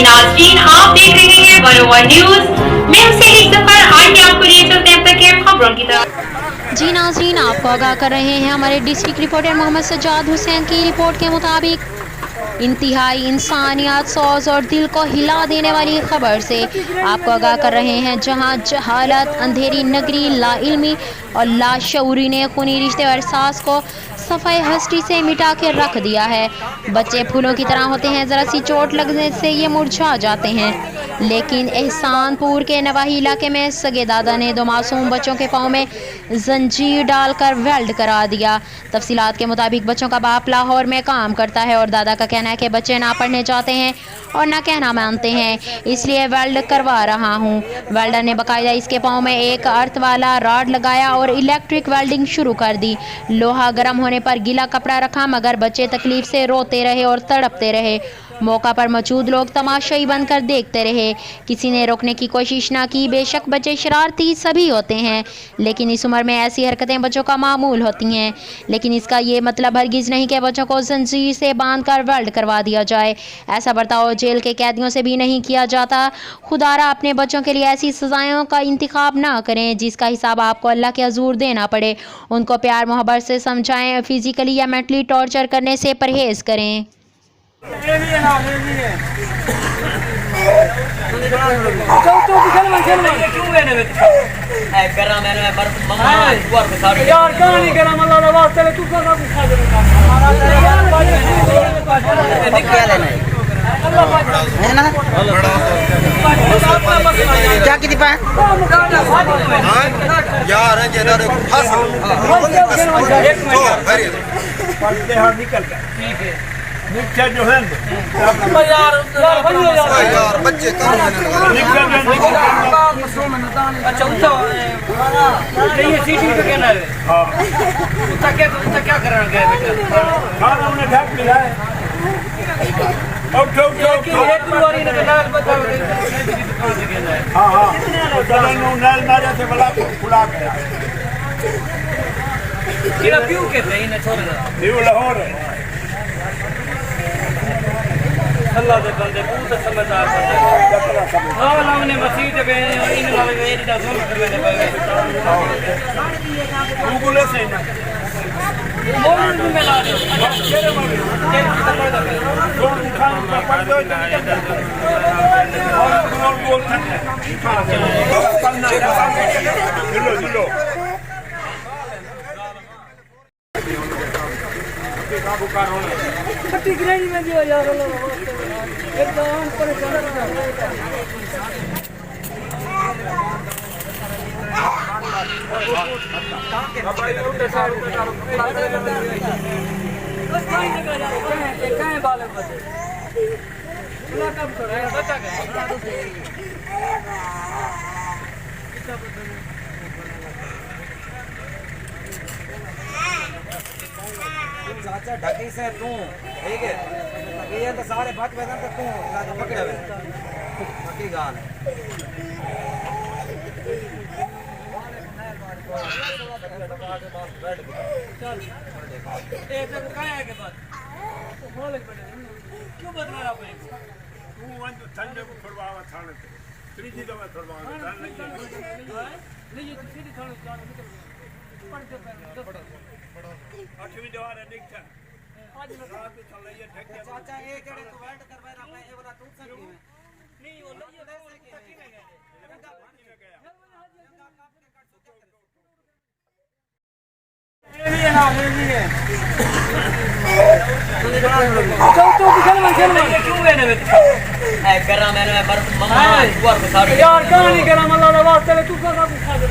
नाज़रीन, आप देख रहे हैं बरोबर न्यूज। मैं हूं सैनिक जफर। आइए आपको लिए चलते हैं अब तक के खबरों की तरफ। जी नाज़रीन, आपको आगाह कर रहे हैं हमारे डिस्ट्रिक्ट रिपोर्टर मोहम्मद सज्जाद हुसैन की रिपोर्ट के मुताबिक इंतहाई इंसानियत सोज और दिल को हिला देने वाली खबर से आपको आगाह कर रहे हैं, जहां जहालत, अंधेरी नगरी, लाइल्मी और लाशऊरी ने खूनी रिश्ते और एहसास को सफ़ाई हस्ती से मिटा के रख दिया है। बच्चे फूलों की तरह होते हैं, ज़रा सी चोट लगने से ये मुरझा जाते हैं, लेकिन एहसानपुर के नवाही इलाके में सगे दादा ने 2 मासूम बच्चों के पाँव में जंजीर डालकर वेल्ड करा दिया। तफसीलात के मुताबिक बच्चों का बाप लाहौर में काम करता है और दादा का कहना है कि बच्चे ना पढ़ने जाते हैं और ना कहना मानते हैं, इसलिए वेल्ड करवा रहा हूँ। वेल्डर ने बाकायदा इसके पाँव में एक अर्थ वाला रॉड लगाया और इलेक्ट्रिक वेल्डिंग शुरू कर दी। लोहा गर्म होने पर गीला कपड़ा रखा, मगर बच्चे तकलीफ से रोते रहे और तड़पते रहे। मौका पर मौजूद लोग तमाशाई बनकर देखते रहे, किसी ने रोकने की कोशिश ना की। बेशक बच्चे शरारती सभी होते हैं, लेकिन इस उम्र में ऐसी हरकतें बच्चों का मामूल होती हैं। लेकिन इसका ये मतलब हरगिज़ नहीं कि बच्चों को जंजीर से बांधकर वेल्ड करवा दिया जाए। ऐसा बर्ताव जेल के कैदियों से भी नहीं किया जाता। खुदारा अपने बच्चों के लिए ऐसी सजाओं का इंतखाब ना करें जिसका हिसाब आपको अल्लाह के हजूर देना पड़े। उनको प्यार मोहब्बत से समझाएं, फिजिकली या मेंटली टॉर्चर करने से परहेज़ करें। क्या किती पाय यार निकल जो है यार बच्चे अच्छा उठो ये सीटी पे कहना है हां क्या करना है बेटा खाना हमने ढक लिया है उठो एक बार इनके नाल बताओ दुकान से कहना है हां चलो नाल मारे से बड़ा खुला गया ये क्यों कहते हैं इन्हें छोड़ना ये लाहौर है अल्लाह के बंदे बहुत समझदार बंदे हां अल्लाह ने मसीह पे इन वाले मेरी दा जुल्म करने पे गूगल से ना मोहन में ला दो तेरे में कौन खान का पड़ दो और बोल करना जिलो काबू कर खट्टी ग्रेडी में दियो यार एकदम परेशान चाचा ढकी से तू ठीक है ये तो सारे भाग वेदन तो तू पकड़े हुए बाकी गाल एक तो क्या है के बाद बोले क्यों बदला रहा है तू वन ठंडे को छुड़वावा थाने से त्रिजी तो मैं छुड़वाऊंगा थाने नहीं ये सीधी थाने से पढ़ते पढ़ो 8वीं दीवार है निकल आज में रात चल रही है ठेके चाचा एक जड़े तो वेल्ड करवाए ना मैं ये वाला टूट सकती है नहीं वो नहीं है तकी में गया ये भी है ना ये भी है तो क्यों है ना कर रहा मैंने पर मम्मा ऊपर बता यार कहां नहीं करा अल्लाह वास्ते तू का खा दे